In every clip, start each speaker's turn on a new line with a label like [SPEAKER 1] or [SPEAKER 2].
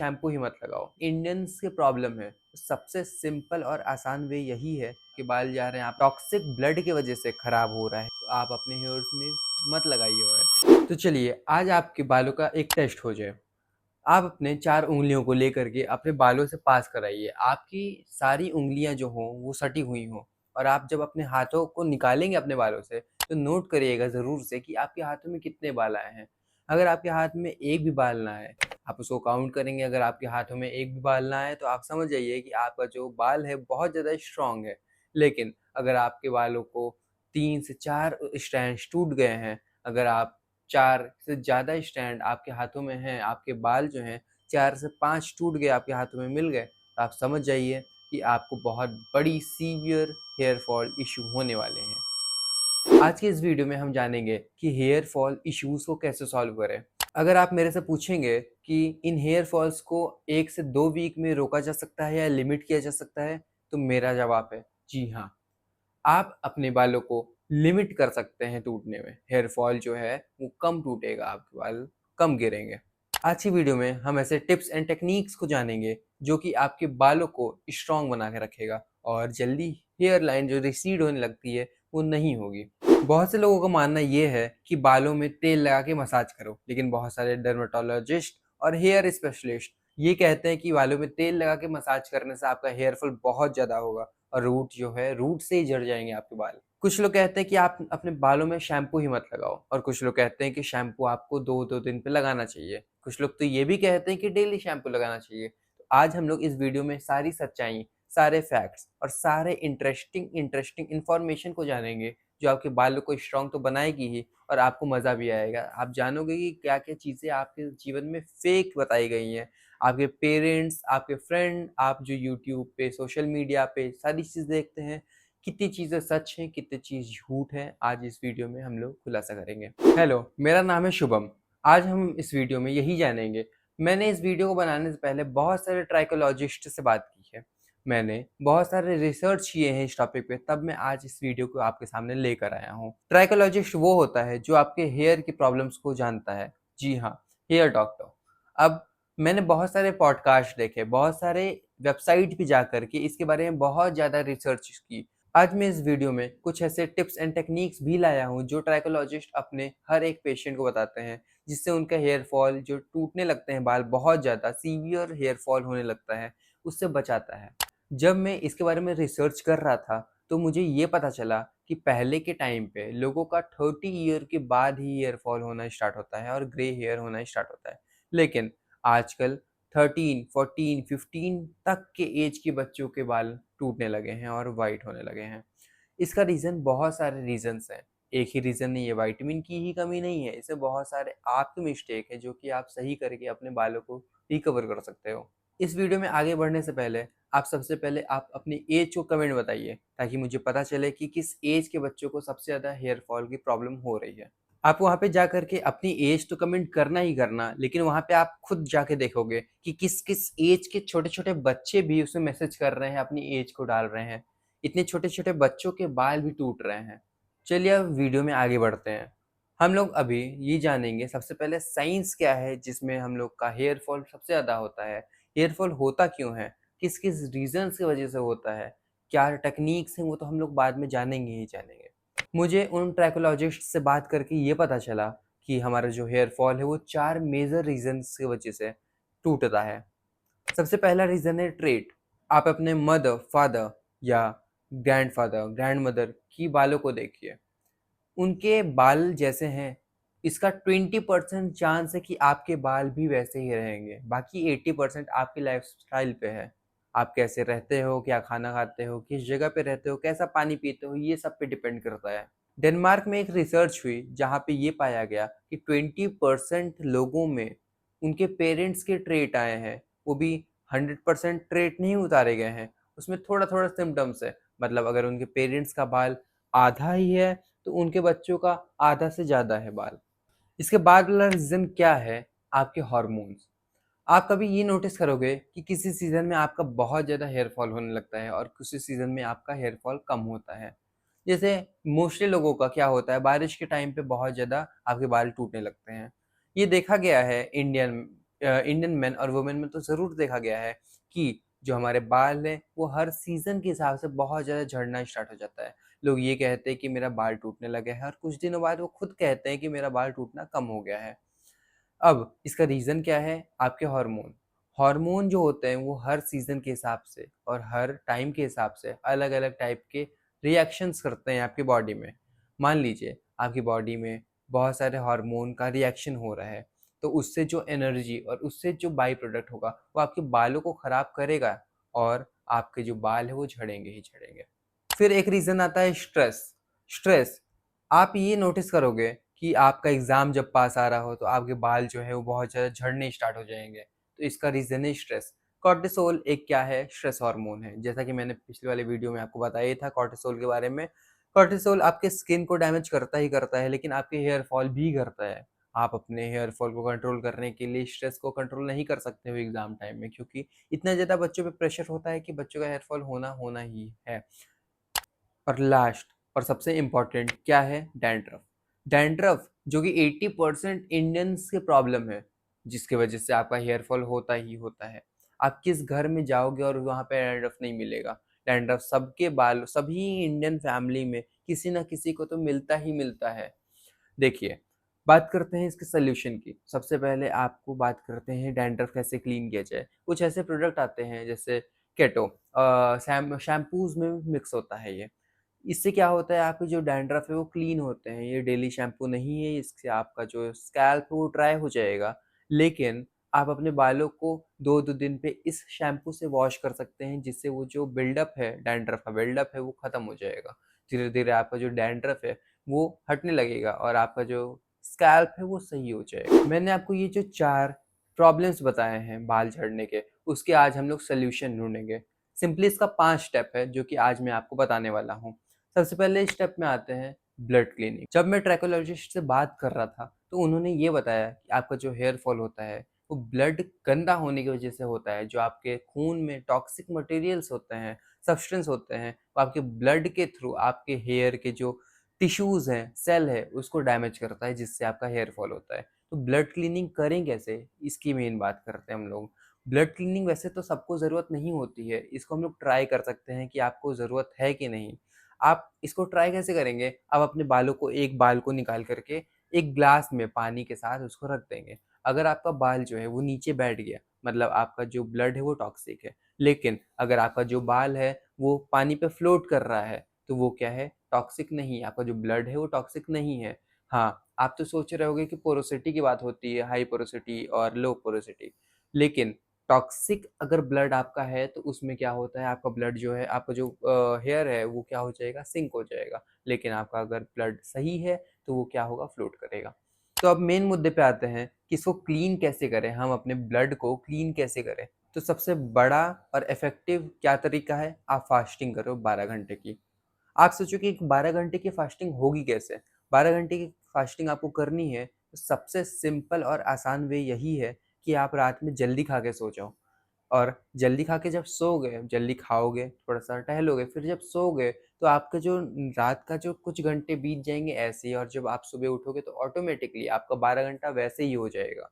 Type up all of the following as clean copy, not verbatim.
[SPEAKER 1] Shampoo ही मत लगाओ। Indians की प्रॉब्लम है। सबसे सिंपल और आसान वे यही है कि बाल जा रहे हैं आप टॉक्सिक ब्लड की वजह से खराब हो रहा है, तो आप अपने हेयर्स में मत लगाइए ऑयल। तो चलिए आज आपके बालों का एक टेस्ट हो जाए। आप अपने 4 उँगलियों को लेकर के अपने बालों से पास कराइए। आपकी सारी उँगलियाँ जो हों वो सटी हुई हों, और आप जब अपने हाथों को निकालेंगे अपने बालों से तो नोट करिएगा ज़रूर से कि आपके हाथों में कितने बाल आए हैं। अगर आपके हाथ में एक भी बाल ना आए, आप उसको काउंट करेंगे। अगर आपके हाथों में एक भी बाल ना आए तो आप समझ जाइए कि आपका जो बाल है बहुत ज़्यादा स्ट्रॉन्ग है। लेकिन अगर आपके बालों को 3 से 4 स्ट्रैंड्स टूट गए हैं, अगर आप 4 से ज़्यादा स्ट्रैंड आपके हाथों में हैं, आपके बाल जो हैं 4 से 5 टूट गए आपके हाथों में मिल गए, तो आप समझ जाइए कि आपको बहुत बड़ी सीवियर हेयर फॉल इश्यू होने वाले हैं। आज के इस वीडियो में हम जानेंगे कि हेयर फॉल इश्यूज़ को कैसे सॉल्व करें। अगर आप मेरे से पूछेंगे कि इन हेयर फॉल्स को 1 से 2 वीक में रोका जा सकता है या लिमिट किया जा सकता है, तो मेरा जवाब है जी हाँ। आप अपने बालों को लिमिट कर सकते हैं टूटने में। हेयर फॉल जो है वो कम टूटेगा, आपके बाल कम गिरेंगे। आज की वीडियो में हम ऐसे टिप्स एंड टेक्निक्स को जानेंगे जो कि आपके बालों को स्ट्रॉन्ग बना के रखेगा और जल्दी हेयर लाइन जो रिसीड होने लगती है वो नहीं होगी। बहुत से लोगों का मानना ये है कि बालों में तेल लगा के मसाज करो, लेकिन बहुत सारे डर्मेटोलॉजिस्ट और हेयर स्पेशलिस्ट ये कहते हैं कि बालों में तेल लगा के मसाज करने से आपका हेयर फॉल बहुत ज़्यादा होगा और रूट जो है रूट से ही झड़ जाएंगे आपके बाल। कुछ लोग कहते हैं कि आप अपने बालों में शैम्पू ही मत लगाओ, और कुछ लोग कहते हैं कि शैम्पू आपको 2-2 दिन पे लगाना चाहिए। कुछ लोग तो ये भी कहते हैं कि डेली शैम्पू लगाना चाहिए। तो आज हम लोग इस वीडियो में सारी सच्चाई, सारे फैक्ट्स और सारे इंटरेस्टिंग इन्फॉर्मेशन को जानेंगे जो आपके बालों को स्ट्रॉन्ग तो बनाएगी ही, और आपको मज़ा भी आएगा। आप जानोगे कि क्या-क्या चीज़ें आपके जीवन में फेक बताई गई हैं। आपके पेरेंट्स, आपके फ्रेंड, आप जो यूट्यूब पे, सोशल मीडिया पे सारी चीज़ देखते हैं, कितनी चीज़ें सच हैं, कितनी चीज़ झूठ है, आज इस वीडियो में हम लोग खुलासा करेंगे। हेलो, मेरा नाम है शुभम। आज हम इस वीडियो में यही जानेंगे। मैंने इस वीडियो को बनाने से पहले बहुत सारे ट्राइकोलॉजिस्ट से बात की है। मैंने बहुत सारे रिसर्च किए हैं इस टॉपिक पे, तब मैं आज इस वीडियो को आपके सामने लेकर आया हूँ। ट्राइकोलॉजिस्ट वो होता है जो आपके हेयर की प्रॉब्लम्स को जानता है। जी हाँ, हेयर डॉक्टर। अब मैंने बहुत सारे पॉडकास्ट देखे, बहुत सारे वेबसाइट पे जाकर के इसके बारे में बहुत ज़्यादा रिसर्च की। आज मैं इस वीडियो में कुछ ऐसे टिप्स एंड टेक्निक्स भी लाया हूँ जो ट्राइकोलॉजिस्ट अपने हर एक पेशेंट को बताते हैं, जिससे उनका हेयर फॉल जो टूटने लगते हैं बाल बहुत ज़्यादा सीवियर हेयर फॉल होने लगता है, उससे बचाता है। जब मैं इसके बारे में रिसर्च कर रहा था तो मुझे ये पता चला कि पहले के टाइम पे लोगों का 30 ईयर के बाद ही हेयर फॉल होना स्टार्ट होता है और ग्रे हेयर होना स्टार्ट होता है। लेकिन आजकल 13, 14, 15 तक के एज के बच्चों के बाल टूटने लगे हैं और वाइट होने लगे हैं। इसका रीज़न बहुत सारे रीज़न्स हैं। एक ही रीज़न नहीं है, विटामिन की ही कमी नहीं है, इसमें बहुत सारे आपके मिस्टेक है जो कि आप सही करके अपने बालों को रिकवर कर सकते हो। इस वीडियो में आगे बढ़ने से पहले आप सबसे पहले आप अपनी एज को कमेंट बताइए, ताकि मुझे पता चले कि किस एज के बच्चों को सबसे ज़्यादा हेयर फॉल की प्रॉब्लम हो रही है। आप वहाँ पे जा कर के अपनी एज तो कमेंट करना ही करना, लेकिन वहाँ पे आप खुद जाके देखोगे कि किस-किस एज के छोटे-छोटे बच्चे भी उसमें मैसेज कर रहे हैं, अपनी एज को डाल रहे हैं। इतने छोटे-छोटे बच्चों के बाल भी टूट रहे हैं। चलिए अब वीडियो में आगे बढ़ते हैं। हम लोग अभी ये जानेंगे सबसे पहले साइंस क्या है जिसमें हम लोग का हेयर फॉल सबसे ज़्यादा होता है। हेयर फॉल होता क्यों है? किस-किस रीज़न्स की वजह से होता है? क्या टेक्नीक्स हैं वो तो हम लोग बाद में जानेंगे ही जानेंगे। मुझे उन ट्रैकोलॉजिस्ट से बात करके ये पता चला कि हमारा जो हेयर फॉल है वो 4 मेजर रीज़न्स की वजह से टूटता है। सबसे पहला रीज़न है ट्रेट। आप अपने मदर, फादर या ग्रैंडफ़ादर, ग्रैंडमदर की बालों को देखिए। उनके बाल जैसे हैं, इसका 20% चांस है कि आपके बाल भी वैसे ही रहेंगे। बाकी 80% आपकी लाइफ़स्टाइल पे है। आप कैसे रहते हो, क्या खाना खाते हो, किस जगह पे रहते हो, कैसा पानी पीते हो, ये सब पे डिपेंड करता है। डेनमार्क में एक रिसर्च हुई जहाँ पे ये पाया गया कि 20% लोगों में उनके पेरेंट्स के ट्रेट आए हैं। वो भी 100% ट्रेट नहीं उतारे गए हैं, उसमें थोड़ा-थोड़ा सिम्पटम्स है। मतलब अगर उनके पेरेंट्स का बाल आधा ही है तो उनके बच्चों का आधा से ज़्यादा है बाल। इसके बाद वाला रीज़न क्या है? आपके हार्मोन्स। आप कभी ये नोटिस करोगे कि किसी सीज़न में आपका बहुत ज़्यादा हेयर फॉल होने लगता है और किसी सीज़न में आपका हेयर फॉल कम होता है। जैसे मोस्टली लोगों का क्या होता है, बारिश के टाइम पे बहुत ज़्यादा आपके बाल टूटने लगते हैं। ये देखा गया है इंडियन इंडियन मेन और वुमेन में तो ज़रूर देखा गया है कि जो हमारे बाल हैं वो हर सीज़न के हिसाब से बहुत ज़्यादा झड़ना स्टार्ट हो जाता है। लोग ये कहते हैं कि मेरा बाल टूटने लगा है और कुछ दिनों बाद वो खुद कहते हैं कि मेरा बाल टूटना कम हो गया है। अब इसका रीज़न क्या है? आपके हार्मोन। हार्मोन जो होते हैं वो हर सीज़न के हिसाब से और हर टाइम के हिसाब से अलग-अलग टाइप के रिएक्शंस करते हैं आपकी बॉडी में। मान लीजिए आपकी बॉडी में बहुत सारे हार्मोन का रिएक्शन हो रहा है, तो उससे जो एनर्जी और उससे जो बाई प्रोडक्ट होगा वो आपके बालों को ख़राब करेगा और आपके जो बाल हैं वो झड़ेंगे ही झड़ेंगे। फिर एक रीज़न आता है स्ट्रेस। स्ट्रेस, आप ये नोटिस करोगे कि आपका एग्ज़ाम जब पास आ रहा हो तो आपके बाल जो है वो बहुत ज़्यादा झड़ने स्टार्ट हो जाएँगे। तो इसका रीज़न है स्ट्रेस। कॉर्टिसोल एक क्या है? स्ट्रेस हार्मोन है। जैसा कि मैंने पिछले वाले वीडियो में आपको बताया ही था कॉर्टिसोल के बारे में। कॉर्टिसोल आपके स्किन को डैमेज करता ही करता है, लेकिन आपके हेयर फॉल भी करता है। आप अपने हेयर फॉल को कंट्रोल करने के लिए स्ट्रेस को कंट्रोल नहीं कर सकते हो एग्ज़ाम टाइम में, क्योंकि इतना ज़्यादा बच्चों पे प्रेशर होता है कि बच्चों का हेयर फॉल होना ही है। और लास्ट और सबसे इम्पोर्टेंट क्या है? डैंड्रफ। डैंड्रफ जो कि 80% इंडियंस की प्रॉब्लम है, जिसकी वजह से आपका हेयर फॉल होता ही होता है। आप किस घर में जाओगे और वहाँ पे डैंड्रफ नहीं मिलेगा। डैंड्रफ सबके बाल सभी इंडियन फैमिली में किसी न किसी को तो मिलता ही मिलता है। देखिए, बात करते हैं इसके सॉल्यूशन की। सबसे पहले आपको बात करते हैं डैंड्रफ कैसे क्लीन किया जाए। कुछ ऐसे प्रोडक्ट आते हैं जैसे केटो, शैम्पूज़ में मिक्स होता है ये। इससे क्या होता है, आपके जो डैंड्रफ है वो क्लीन होते हैं। ये डेली शैम्पू नहीं है, इससे आपका जो स्कैल्प है वो ड्राई हो जाएगा। लेकिन आप अपने बालों को 2-2 दिन पे इस शैम्पू से वॉश कर सकते हैं, जिससे वो जो बिल्डअप है, डैंड्रफ का बिल्डअप है वो ख़त्म हो जाएगा। धीरे-धीरे आपका जो डैंड्रफ है वो हटने लगेगा और आपका जो स्कैल्प है वो सही हो जाएगा। मैंने आपको ये जो 4 प्रॉब्लम्स बताए हैं बाल झड़ने के, उसके आज हम लोग सॉल्यूशन ढूँढेंगे। सिंपली इसका 5 स्टेप है जो कि आज मैं आपको बताने वाला हूँ। सबसे पहले स्टेप में आते हैं ब्लड क्लीनिंग। जब मैं ट्रैकोलॉजिस्ट से बात कर रहा था तो उन्होंने ये बताया कि आपका जो हेयर फॉल होता है वो ब्लड गंदा होने की वजह से होता है। जो आपके खून में टॉक्सिक मटेरियल्स होते हैं, सब्सटेंस होते हैं, वो आपके ब्लड के थ्रू आपके हेयर के जो टिश्यूज़ हैं, सेल है, उसको डैमेज करता है, जिससे आपका हेयर फॉल होता है। तो ब्लड क्लीनिंग करें कैसे? इसकी मेन बात करते हैं हम लोग। ब्लड क्लीनिंग वैसे तो सबको ज़रूरत नहीं होती है, इसको हम लोग ट्राई कर सकते हैं कि आपको ज़रूरत है कि नहीं। आप इसको ट्राई कैसे करेंगे? आप अपने बालों को, एक बाल को निकाल कर के एक ग्लास में पानी के साथ उसको रख देंगे। अगर आपका बाल जो है वो नीचे बैठ गया, मतलब आपका जो ब्लड है वो टॉक्सिक है। लेकिन अगर आपका जो बाल है वो पानी पे फ्लोट कर रहा है, तो वो क्या है? टॉक्सिक नहीं है। आपका जो ब्लड है वो टॉक्सिक नहीं है। हाँ, आप तो सोच रहे होंगे कि पोरोसिटी की बात होती है, हाई पोरोसिटी और लो पोरोसिटी। लेकिन टॉक्सिक अगर ब्लड आपका है तो उसमें क्या होता है, आपका ब्लड जो है, आपका जो हेयर है वो क्या हो जाएगा? सिंक हो जाएगा। लेकिन आपका अगर ब्लड सही है तो वो क्या होगा? फ्लोट करेगा। तो अब मेन मुद्दे पे आते हैं कि इसको क्लीन कैसे करें, हम अपने ब्लड को क्लीन कैसे करें? तो सबसे बड़ा और इफ़ेक्टिव क्या तरीका है? आप फास्टिंग करो 12 घंटे की। आप सोचो कि 12 घंटे की फास्टिंग होगी कैसे? 12 घंटे की फास्टिंग आपको करनी है, तो सबसे सिंपल और आसान वे यही है कि आप रात में जल्दी खा के सो जाओ। और जल्दी खा के जब सोओगे, जल्दी खाओगे, थोड़ा-सा टहलोगे, फिर जब सोओगे तो आपका जो रात का जो कुछ घंटे बीत जाएँगे ऐसे ही, और जब आप सुबह उठोगे तो ऑटोमेटिकली आपका 12 घंटा वैसे ही हो जाएगा।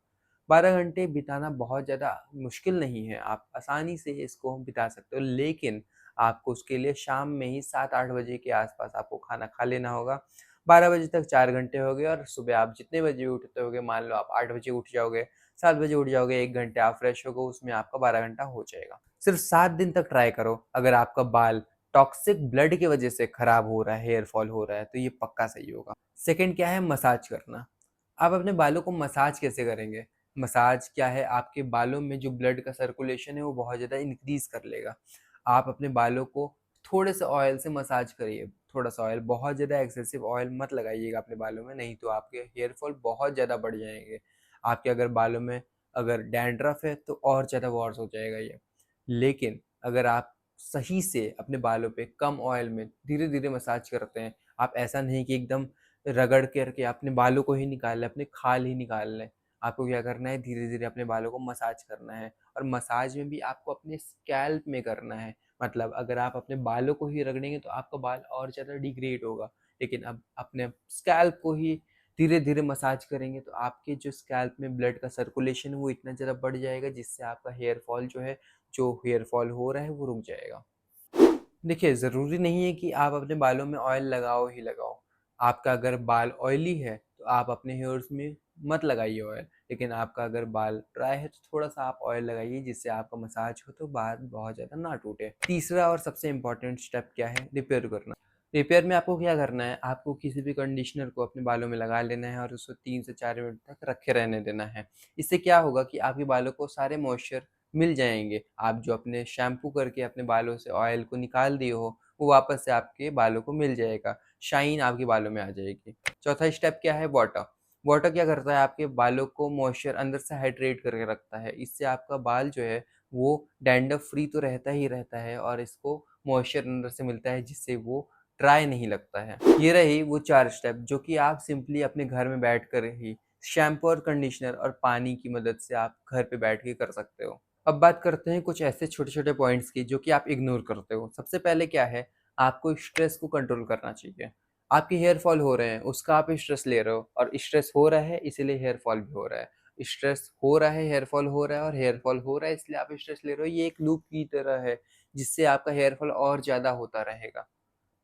[SPEAKER 1] 12 घंटे बिताना बहुत ज़्यादा मुश्किल नहीं है, आप आसानी से इसको बिता सकते हो, लेकिन आपको उसके लिए शाम में ही 7-8 बजे के आस-पास आपको खाना खा लेना होगा। 12 बजे तक 4 घंटे हो गए और सुबह आप जितने बजे उठते होगे, मान लो आप 8 बजे उठ जाओगे, 7 बजे उठ जाओगे, 1 घंटे आप फ्रेश होगे, उसमें आपका 12 घंटा हो जाएगा। सिर्फ 7 दिन तक ट्राई करो, अगर आपका बाल टॉक्सिक ब्लड की वजह से खराब हो रहा है, हेयर फॉल हो रहा है, तो ये पक्का सही होगा। सेकंड क्या है? मसाज करना। आप अपने बालों को मसाज कैसे करेंगे? मसाज क्या है? आपके बालों में जो ब्लड का सर्कुलेशन है वो बहुत ज़्यादा इंक्रीज़ कर लेगा। आप अपने बालों को थोड़े से ऑयल से मसाज करिए, थोड़ा-सा ऑयल, बहुत ज़्यादा एक्सेसिव ऑयल मत लगाइएगा अपने बालों में, नहीं तो आपके हेयर फॉल बहुत ज़्यादा बढ़ जाएँगे। आपके अगर बालों में अगर डैंड्रफ है तो और ज़्यादा वॉर्स हो जाएगा ये। लेकिन अगर आप सही से अपने बालों पे कम ऑयल में धीरे-धीरे मसाज करते हैं, आप ऐसा नहीं कि एकदम रगड़ करके अपने बालों को ही निकाल लें, अपने खाल ही निकाल लें। आपको क्या करना है, धीरे-धीरे अपने बालों को मसाज करना है, और मसाज में भी आपको अपने स्कैल्प में करना है। मतलब अगर आप अपने बालों को ही रगड़ेंगे तो आपका बाल और ज़्यादा डिग्रेड होगा। लेकिन अब अपने स्कैल्प को ही धीरे धीरे मसाज करेंगे तो आपके जो स्कैल्प में ब्लड का सर्कुलेशन है वो इतना ज़्यादा बढ़ जाएगा, जिससे आपका हेयर फॉल जो है, जो हेयर फॉल हो रहा है वो रुक जाएगा। देखिए, ज़रूरी नहीं है कि आप अपने बालों में ऑयल लगाओ ही लगाओ। आपका अगर बाल ऑयली है, तो आप अपने हेयर्स में मत लगाइए ऑयल। लेकिन आपका अगर बाल ड्राई है, तो थोड़ा-सा आप ऑयल लगाइए, जिससे आपका मसाज हो तो बाल बहुत ज़्यादा ना टूटे। तीसरा और सबसे इम्पोर्टेंट स्टेप क्या है? रिपेयर करना। रिपेयर में आपको क्या करना है? आपको किसी भी कंडीशनर को अपने बालों में लगा लेना है और उसको 3 से 4 मिनट तक रखे रहने देना है। इससे क्या होगा कि आपके बालों को सारे मॉइस्चर मिल जाएँगे। आप जो अपने शैम्पू करके अपने बालों से ऑयल को निकाल दिए हो, वो वापस से आपके बालों को मिल जाएगा, शाइन आपके बालों में आ जाएगी। चौथा स्टेप क्या है? वाटर। वाटर क्या करता है? आपके बालों को मॉइस्चर अंदर से हाइड्रेट करके रखता है। इससे आपका बाल जो है वो डैंड्रफ फ्री तो रहता ही रहता है और इसको मॉइस्चर अंदर से मिलता है, जिससे वो ड्राई नहीं लगता है। ये रही वो 4 स्टेप जो कि आप सिंपली अपने घर में बैठकर ही शैम्पू और कंडीशनर और पानी की मदद से आप घर पे बैठ के कर सकते हो। अब बात करते हैं कुछ ऐसे छोटे-छोटे पॉइंट्स की जो कि आप इग्नोर करते हो। सबसे पहले क्या है, आपको स्ट्रेस को कंट्रोल करना चाहिए। आपके हेयर फॉल हो रहे हैं, उसका आप स्ट्रेस ले रहे हो और स्ट्रेस हो रहा है इसीलिए हेयर फॉल भी हो रहा है। स्ट्रेस हो रहा है, हेयर फॉल हो रहा है और हेयर फॉल हो रहा है इसलिए आप स्ट्रेस ले रहे हो। ये एक लूप की तरह है, जिससे आपका हेयर फॉल और ज़्यादा होता रहेगा।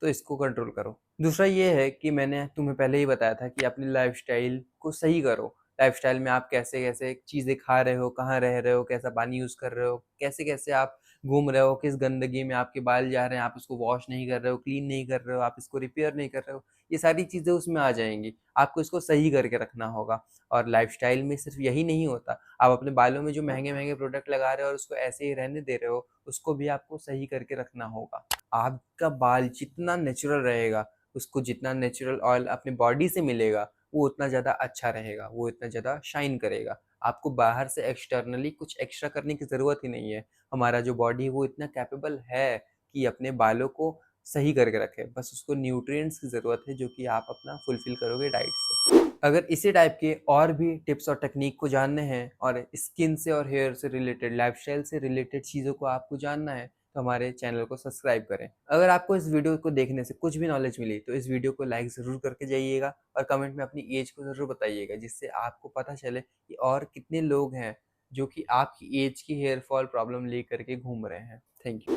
[SPEAKER 1] तो इसको कंट्रोल करो। दूसरा ये है कि मैंने तुम्हें पहले ही बताया था कि अपनी लाइफ़स्टाइल को सही करो। लाइफ़स्टाइल में आप कैसे-कैसे चीज़ें खा रहे हो, कहाँ रह रहे हो, कैसा पानी यूज़ कर रहे हो, कैसे-कैसे आप घूम रहे हो, किस गंदगी में आपके बाल जा रहे हैं, आप उसको वॉश नहीं कर रहे हो, क्लीन नहीं कर रहे हो, आप इसको रिपेयर नहीं कर रहे हो। ये सारी चीज़ें उसमें आ जाएँगी। आपको इसको सही करके रखना होगा और लाइफ़स्टाइल में सिर्फ़ यही नहीं होता, आप अपने बालों में जो महँगे-महँगे प्रोडक्ट लगा रहे हो और उसको ऐसे ही रहने दे रहे हो, उसको भी आपको सही करके रखना होगा। आपका बाल जितना नेचुरल रहेगा, उसको जितना नेचुरल ऑयल अपनी बॉडी से मिलेगा, वो उतना ज़्यादा अच्छा रहेगा, वो इतना ज़्यादा शाइन करेगा। आपको बाहर से एक्सटर्नली कुछ एक्स्ट्रा करने की ज़रूरत ही नहीं है। हमारा जो बॉडी है वो इतना कैपेबल है कि अपने बालों को सही करके रखे। बस उसको न्यूट्रिएंट्स की ज़रूरत है जो कि आप अपना फुलफ़िल करोगे डाइट से। अगर इसी टाइप के और भी टिप्स और टेक्नीक को जानने हैं और स्किन से और हेयर से रिलेटेड, लाइफ़स्टाइल से रिलेटेड चीज़ों को आपको जानना है, तो हमारे चैनल को सब्सक्राइब करें। अगर आपको इस वीडियो को देखने से कुछ भी नॉलेज मिली, तो इस वीडियो को लाइक ज़रूर करके जाइएगा और कमेंट में अपनी ऐज को ज़रूर बताइएगा, जिससे आपको पता चले कि और कितने लोग हैं, जो कि आपकी ऐज की हेयर फॉल प्रॉब्लम लेकर के घूम रहे हैं। Thank you.